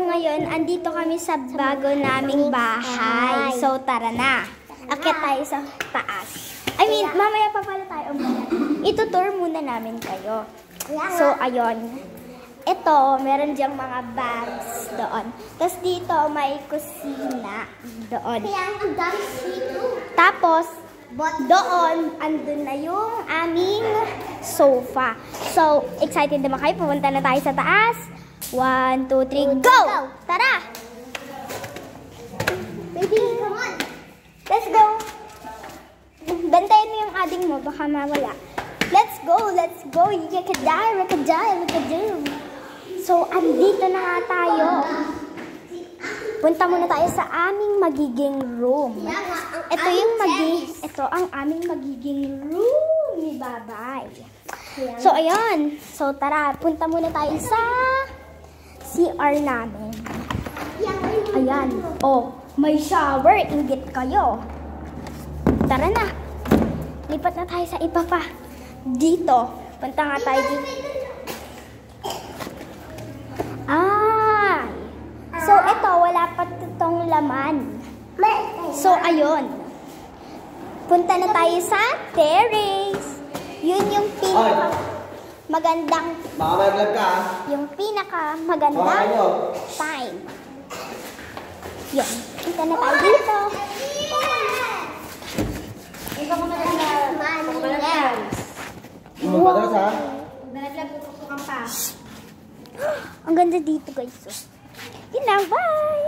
ngayon, andito kami sa bago naming bahay. So, tara na. Akit tayo sa taas. I mean, mamaya pa pala tayo. Itutour muna namin kayo. So, ayun. Ito, meron diyang mga bags doon. Tapos dito, may kusina doon. Tapos, doon, andun na yung aming sofa. So, excited naman kayo. Pumunta na tayo sa taas. 1, 2, 3, go! Tara! Baby, come on! Let's go! Bantayan mo yung ading mo, baka mawala. Let's go! Let's go! You can die! We can die! We can do! So, andito na nga tayo. Punta muna tayo sa aming magiging room. Ito ang aming magiging room ni Babay. So, ayan. So, tara. Punta muna tayo sa CR namin. Ayan. Oh, may shower. Inggit kayo. Tara na. Lipat na tayo sa iba pa. Dito. Punta nga tayo dito. So, ito. Wala pa itong laman. So, ayun. Punta na tayo sa terrace. Yun yung magandang yung pinakamagandang time. Yun. Punta na tayo dito. Ang ganda dito, guys. Yun lang. Bye!